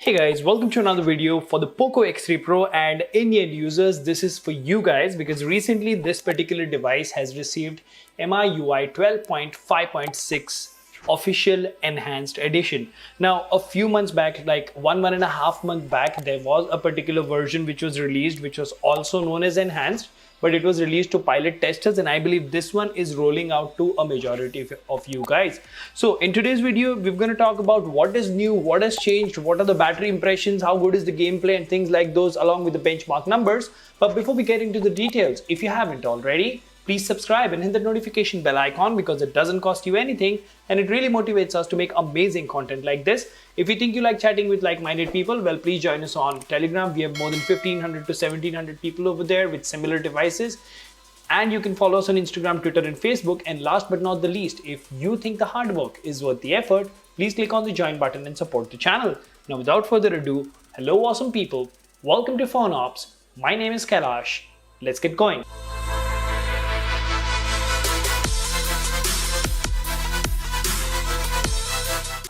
Hey guys, welcome to another video for the Poco X3 Pro, and Indian users, this is for you guys because recently this particular device has received MIUI 12.5.6 official enhanced edition. Now, a few months back, like one and a half month back, there was a particular version which was released, which was also known as enhanced, but it was released to pilot testers, and I believe this one is rolling out to a majority of you guys. So in today's video, we're going to talk about what is new, what has changed, what are the battery impressions, how good is the gameplay and things like those, along with the benchmark numbers. But before we get into the details, if you haven't already, please subscribe and hit the notification bell icon because it doesn't cost you anything and it really motivates us to make amazing content like this. If you think you like chatting with like-minded people, well, please join us on Telegram. We have more than 1500 to 1700 people over there with similar devices. And you can follow us on Instagram, Twitter, and Facebook. And last but not the least, if you think the hard work is worth the effort, please click on the join button and support the channel. Now, without further ado, hello awesome people. Welcome to Phone Ops. My name is Kailash. Let's get going.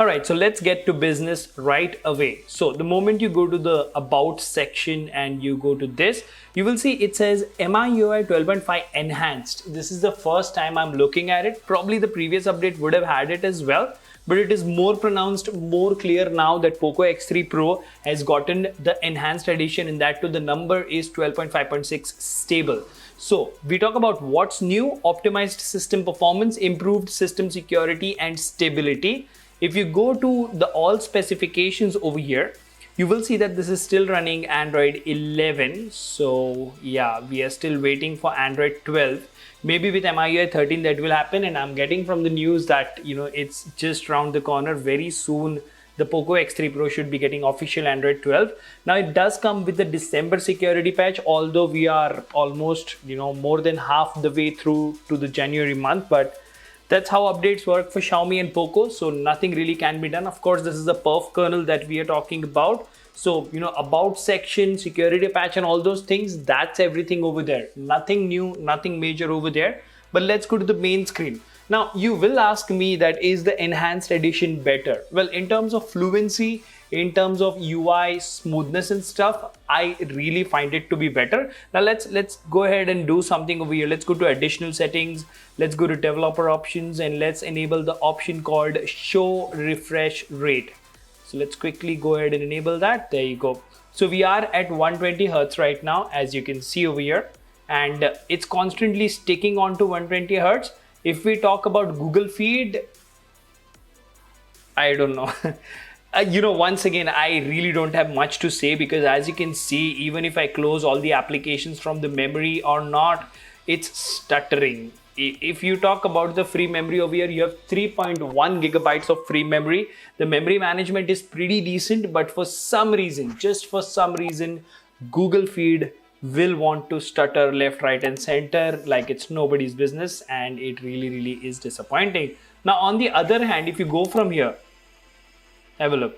Alright, so let's get to business right away. So the moment you go to the About section and you go to this, you will see it says MIUI 12.5 Enhanced. This is the first time I'm looking at it. Probably the previous update would have had it as well, but it is more pronounced, more clear now that Poco X3 Pro has gotten the Enhanced edition, and that too the number is 12.5.6 stable. So we talk about what's new: optimized system performance, improved system security and stability. If you go to the all specifications over here, you will see that this is still running Android 11. So yeah, we are still waiting for Android 12. Maybe with MIUI 13 that will happen, and I'm getting from the news that, you know, it's just around the corner. Very soon the Poco X3 Pro should be getting official Android 12. Now it does come with the December security patch, although we are almost, you know, more than half the way through to the January month, but that's how updates work for Xiaomi and Poco, so nothing really can be done. Of course, this is the Perf kernel that we are talking about. So, you know, About section, security patch and all those things, that's everything over there. Nothing new, nothing major over there. But let's go to the main screen. Now, you will ask me that is the Enhanced edition better? Well, in terms of fluency, in terms of UI smoothness and stuff, I really find it to be better. Now let's go ahead and do something over here. Let's go to additional settings. Let's go to developer options and let's enable the option called show refresh rate. So let's quickly go ahead and enable that. There you go. So we are at 120 Hertz right now, as you can see over here, and it's constantly sticking on to 120 Hertz. If we talk about Google feed, I don't know. You know, once again, I really don't have much to say because as you can see, even if I close all the applications from the memory or not, it's stuttering. If you talk about the free memory over here, you have 3.1 gigabytes of free memory. The memory management is pretty decent, but for some reason, just for some reason, Google feed will want to stutter left, right and center like it's nobody's business, and it really is disappointing. Now, on the other hand, if you go from here, have a look.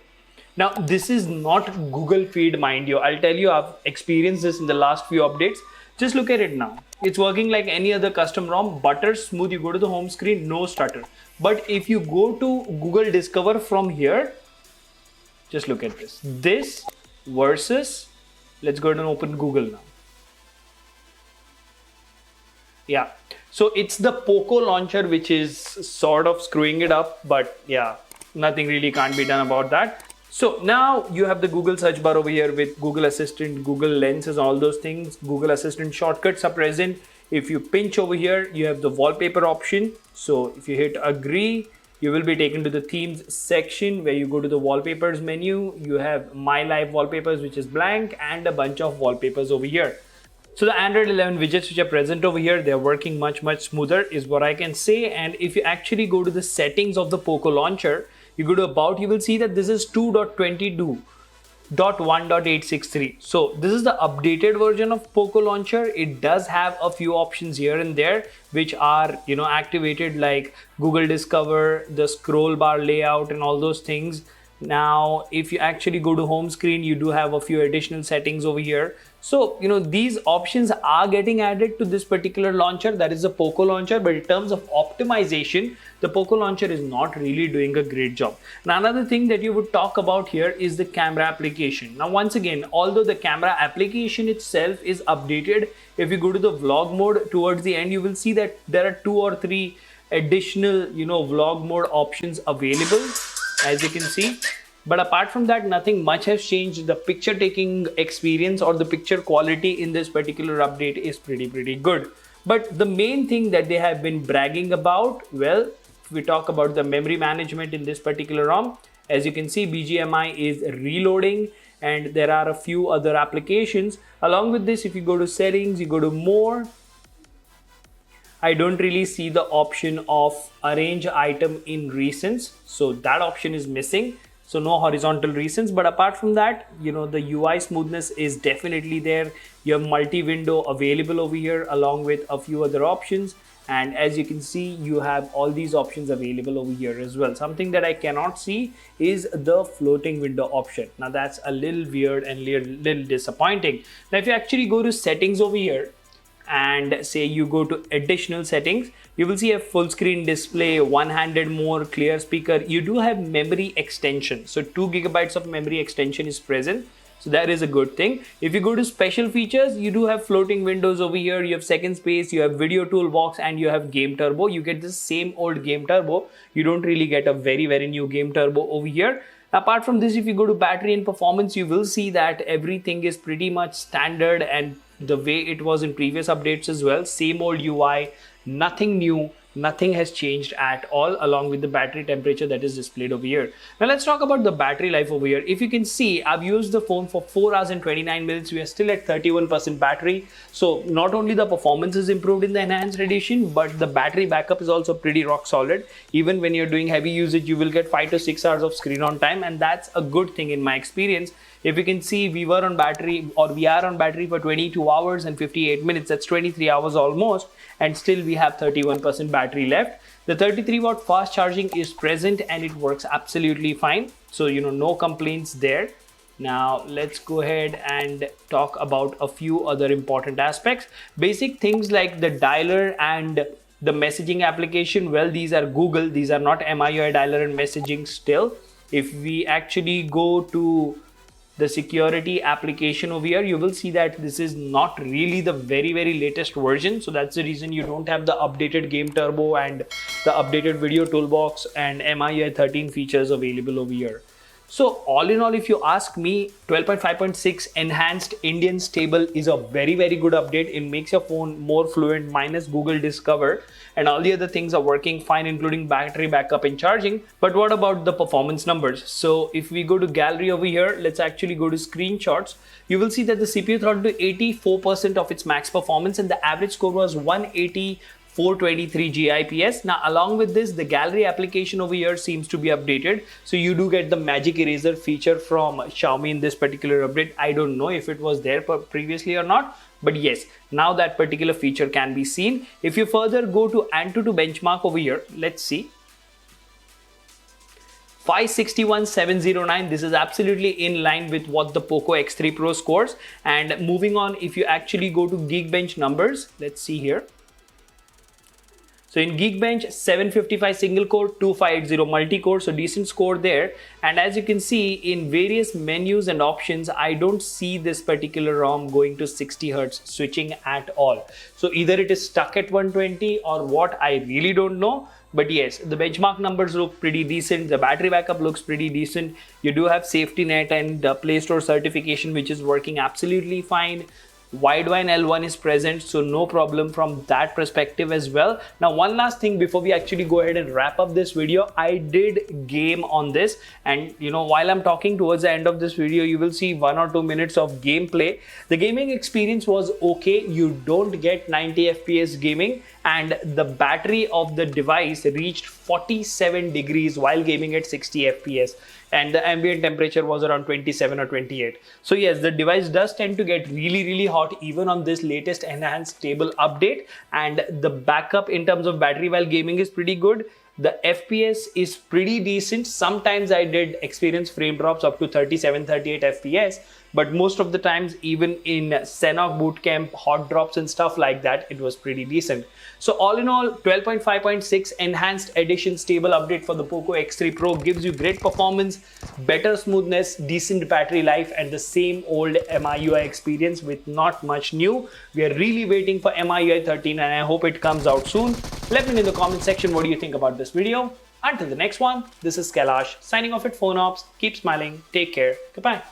Now, this is not Google feed, mind you. I'll tell you, I've experienced this in the last few updates. Just look at it now. It's working like any other custom ROM, butter smooth. You go to the home screen, no stutter. But if you go to Google Discover from here, just look at this. This versus, let's go ahead and open Google now. Yeah, so it's the Poco launcher which is sort of screwing it up, but yeah, nothing really can't be done about that. So now you have the Google search bar over here with Google Assistant, Google Lenses, all those things. Google Assistant shortcuts are present. If you pinch over here, you have the wallpaper option. So if you hit agree, you will be taken to the themes section where you go to the wallpapers menu. You have my live wallpapers, which is blank, and a bunch of wallpapers over here. So the Android 11 widgets which are present over here, they're working much smoother is what I can say. And if you actually go to the settings of the Poco launcher, you go to About, you will see that this is 2.22.1.863. So this is the updated version of Poco launcher. It does have a few options here and there which are, you know, activated, like Google Discover, the scroll bar layout and all those things. Now, if you actually go to home screen, you do have a few additional settings over here. So, these options are getting added to this particular launcher, that is the Poco launcher, but in terms of optimization, the Poco launcher is not really doing a great job. Now, another thing that you would talk about here is the camera application. Now, once again, although the camera application itself is updated, if you go to the vlog mode towards the end, you will see that there are 2 or 3 additional, vlog mode options available, as you can see. But apart from that, nothing much has changed. The picture taking experience or the picture quality in this particular update is pretty good. But the main thing that they have been bragging about, well, if we talk about the memory management in this particular ROM, as you can see, BGMI is reloading and there are a few other applications. Along with this, if you go to settings, you go to more, I don't really see the option of arrange item in recents. So that option is missing. So no horizontal recents. But apart from that, the UI smoothness is definitely there. You have multi-window available over here along with a few other options. And as you can see, you have all these options available over here as well. Something that I cannot see is the floating window option. Now that's a little weird and little disappointing. Now if you actually go to settings over here, and say you go to additional settings, you will see a full screen display, one-handed mode, clear speaker. You do have memory extension. So 2 GB of memory extension is present. So that is a good thing. If you go to special features, you do have floating windows over here. You have second space, you have video toolbox, and you have game turbo. You get the same old game turbo. You don't really get a very new game turbo over here. Apart from this, if you go to battery and performance, you will see that everything is pretty much standard and the way it was in previous updates as well. Same old UI, nothing new, nothing has changed at all, along with the battery temperature that is displayed over here. Now let's talk about the battery life over here. If you can see, I've used the phone for 4 hours and 29 minutes. We are still at 31% battery. So not only the performance is improved in the enhanced edition, but the battery backup is also pretty rock solid. Even when you're doing heavy usage, you will get 5 to 6 hours of screen on time, and that's a good thing in my experience. If you can see, we are on battery for 22 hours and 58 minutes. That's 23 hours almost, and still we have 31% battery left. The 33-watt fast charging is present and it works absolutely fine. So, no complaints there. Now, let's go ahead and talk about a few other important aspects. Basic things like the dialer and the messaging application. Well, these are Google. These are not MIUI dialer and messaging still. If we actually go to the security application over here, you will see that this is not really the very latest version. So that's the reason you don't have the updated game turbo and the updated video toolbox and MIUI 13 features available over here. So all in all, if you ask me, 12.5.6 enhanced Indian stable is a very good update. It makes your phone more fluent minus Google Discover, and all the other things are working fine, including battery backup and charging. But what about the performance numbers? So if we go to gallery over here, let's actually go to screenshots. You will see that the CPU throttled to 84% of its max performance and the average score was 180. 423 GIPS. Now along with this, the gallery application over here seems to be updated. So you do get the magic eraser feature from Xiaomi in this particular update. I don't know if it was there previously or not, but yes, now that particular feature can be seen. If you further go to Antutu Benchmark over here, let's see. 561,709. This is absolutely in line with what the Poco X3 Pro scores. And moving on, if you actually go to Geekbench numbers, let's see here. So in Geekbench, 755 single core, 2580 multi-core, so decent score there. And as you can see in various menus and options, I don't see this particular ROM going to 60 Hz switching at all. So either it is stuck at 120 or what, I really don't know. But yes, the benchmark numbers look pretty decent. The battery backup looks pretty decent. You do have safety net and Play Store certification, which is working absolutely fine. Widevine L1 is present, so no problem from that perspective as well. Now one last thing before we actually go ahead and wrap up this video, I did game on this, and while I'm talking towards the end of this video, you will see 1 or 2 minutes of gameplay. The gaming experience was okay. You don't get 90 FPS gaming, and the battery of the device reached 47 degrees while gaming at 60 FPS. And the ambient temperature was around 27 or 28. So yes, the device does tend to get really hot even on this latest enhanced stable update, and the backup in terms of battery while gaming is pretty good. The FPS is pretty decent. Sometimes I did experience frame drops up to 37, 38 FPS, but most of the times, even in Senok Bootcamp, hot drops and stuff like that, it was pretty decent. So all in all, 12.5.6 Enhanced Edition stable update for the Poco X3 Pro gives you great performance, better smoothness, decent battery life, and the same old MIUI experience with not much new. We are really waiting for MIUI 13 and I hope it comes out soon. Let me know in the comment section what do you think about this video. Until the next one, this is Kailash signing off at PhoneOps. Keep smiling, take care, goodbye.